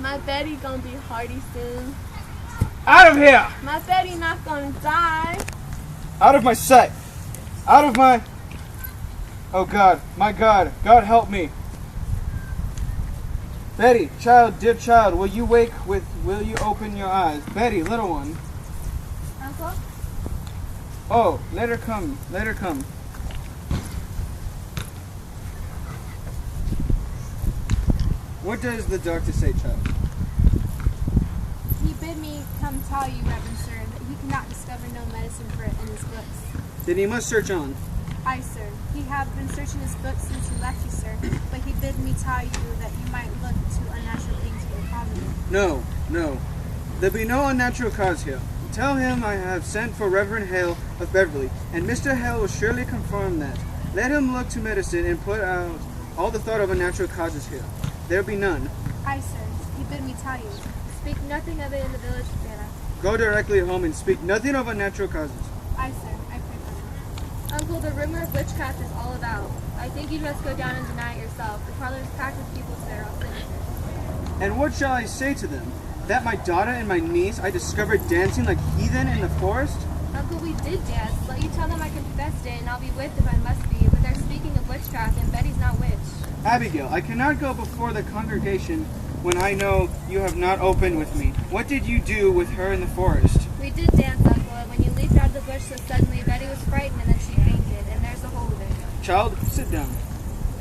My Betty gonna be hearty soon. Out of here! My Betty not gonna die. Out of my sight! Out of my... Oh God, my God, God help me. Betty, child, dear child, will you open your eyes? Betty, little one. Uncle? Oh, let her come, let her come. What does the doctor say, child? He bid me come tell you, Reverend Sir, that he cannot discover no medicine for it in his books. Then he must search on. Aye, sir. He have been searching his books since he left you, sir, but he bid me tell you that you might look to unnatural things for the cause of it. No, no. There be no unnatural cause here. Tell him I have sent for Reverend Hale of Beverly, and Mr. Hale will surely confirm that. Let him look to medicine and put out all the thought of unnatural causes here. There be none. Aye, sir. He bid me tell you. Speak nothing of it in the village, Santa. Go directly home and speak nothing of unnatural causes. Aye, sir. I pray for you. Uncle, the rumor of witchcraft is all about. I think you must go down and deny it yourself. The parlors packed with people there all sinners. And what shall I say to them? That my daughter and my niece I discovered dancing like heathen in the forest? Uncle, we did dance. Let you tell them I confessed it, and I'll be with if I must be. But they're speaking of witchcraft, and Betty's not witch. Abigail, I cannot go before the congregation when I know you have not opened with me. What did you do with her in the forest? We did dance, Uncle, and when you leaped out of the bush so suddenly, Betty was frightened, and then she fainted, and there's the whole of it. Child, sit down.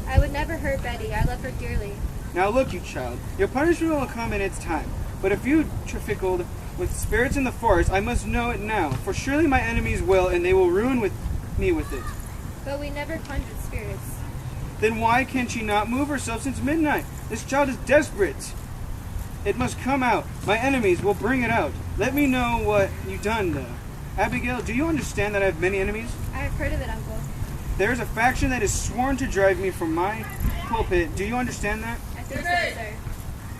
I would never hurt Betty. I love her dearly. Now look, you child, your punishment will come in its time. But if you trafficked with spirits in the forest, I must know it now, for surely my enemies will, and they will ruin me with it. But we never conjured spirits. Then why can she not move herself since midnight? This child is desperate. It must come out. My enemies will bring it out. Let me know what you've done, though. Abigail, do you understand that I have many enemies? I have heard of it, Uncle. There is a faction that is sworn to drive me from my pulpit. Do you understand that? I think so, sir.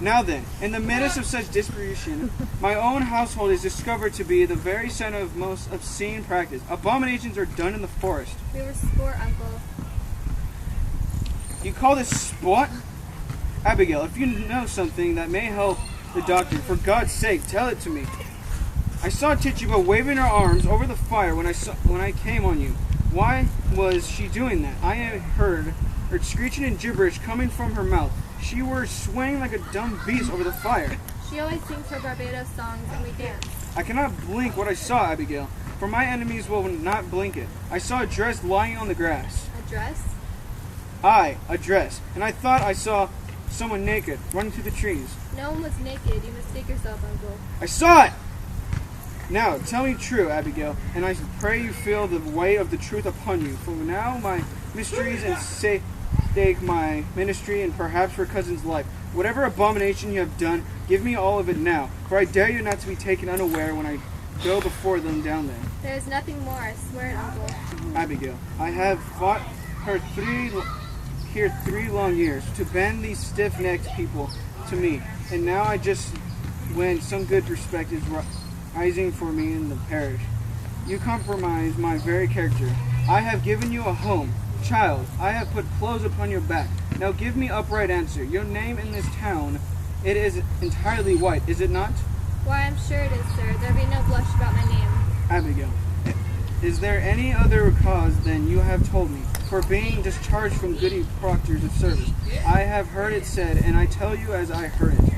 Now then, in the midst of such desperation, my own household is discovered to be the very center of most obscene practice. Abominations are done in the forest. We were sport, Uncle. You call this sport? Abigail, if you know something that may help the doctor, for God's sake, tell it to me. I saw Tituba waving her arms over the fire when I came on you. Why was she doing that? I heard her screeching and gibberish coming from her mouth. She were swaying like a dumb beast over the fire. She always sings her Barbados songs and we dance. I cannot blink what I saw, Abigail, for my enemies will not blink it. I saw a dress lying on the grass. A dress? Aye, a dress. And I thought I saw someone naked running through the trees. No one was naked. You mistake yourself, Uncle. I saw it! Now, tell me true, Abigail, and I pray you feel the weight of the truth upon you. For now my mysteries and stake my ministry and perhaps your cousin's life. Whatever abomination you have done, give me all of it now, for I dare you not to be taken unaware when I go before them down there. There is nothing more, I swear it, Uncle. Abigail, I have fought her 3 long years to bend these stiff-necked people to me, and now I just when some good respect is rising for me in the parish. You compromise my very character. I have given you a home. Child, I have put clothes upon your back. Now give me upright answer. Your name in this town, it is entirely white, is it not? Why, I'm sure it is, sir. There be no blush about my name. Abigail, is there any other cause than you have told me for being discharged from Goody Proctor's of service? I have heard it said, and I tell you as I heard it,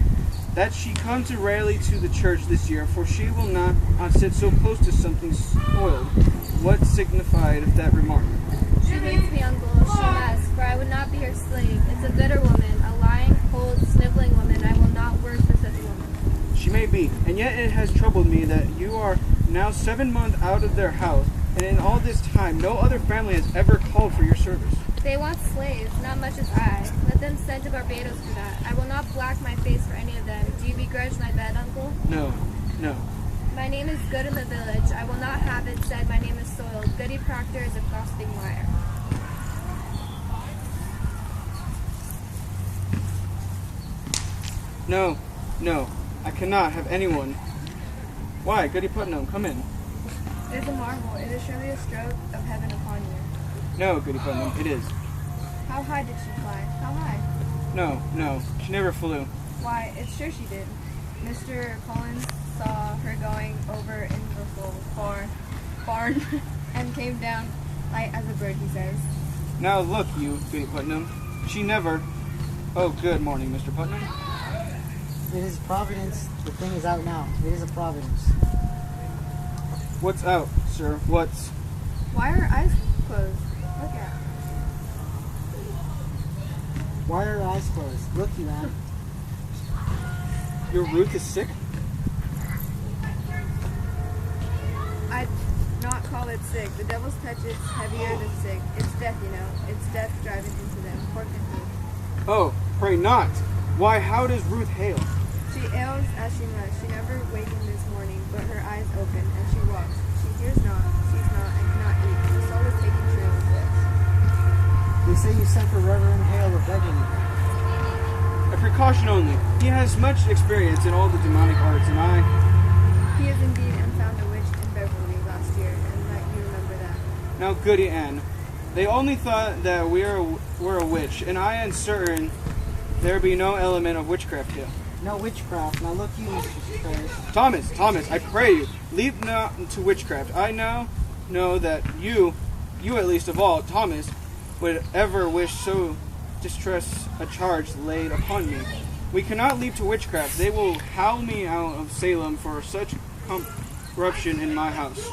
that she comes rarely to the church this year, for she will not sit so close to something spoiled. What signified that remark? She hates me, Uncle. She must, for I would not be her slave. It's a bitter woman, a lying, cold, sniveling woman. I will not work for such a woman. She may be, and yet it has troubled me that you are now 7 months out of their house, and in all this time no other family has ever called for your service. They want slaves, not much as I. Let them send to Barbados for that. I will not black my face for any of them. Do you begrudge my bed, Uncle? No, no. My name is good in the village. I will not have it said my name is soiled. Goody Proctor is a gossiping liar. No, no, I cannot have anyone. Why, Goody Putnam, come in. It is a marvel. It is surely a stroke of heaven upon you. No, Goody Putnam, it is. How high did she fly? How high? No, no, she never flew. Why, it's sure she did. Mr. Collins saw her going over in the little barn and came down light as a bird, he says. Now look, you, Goody Putnam. She never... Oh, good morning, Mr. Putnam. It is Providence. The thing is out now. It is a Providence. What's out, sir? What's... Why are her eyes closed? Look at. Why are her eyes closed? Look, you man. Your Ruth is sick? I'd not call it sick. The devil's touch is heavier than sick. It's death, you know. It's death driving into them. Poor Cynthia. Oh, pray not. Why, how does Ruth hail? She ails as she must. She never wakened this morning, but her eyes open, and she walks. She hears not, sees not, and cannot eat. The soul is taking trail of this. They say you sent for Reverend Hale of Beverly. A precaution only. He has much experience in all the demonic arts, and He is indeed and found a witch in Beverly last year, and let you remember that. Now, Goody Ann, they only thought that we're a witch, and I am certain there be no element of witchcraft here. No witchcraft. Now look, you, Mr. Ferris. Thomas, I pray you, leap not to witchcraft. I now know that you at least of all, Thomas, would ever wish so distress a charge laid upon me. We cannot leap to witchcraft. They will howl me out of Salem for such corruption in my house.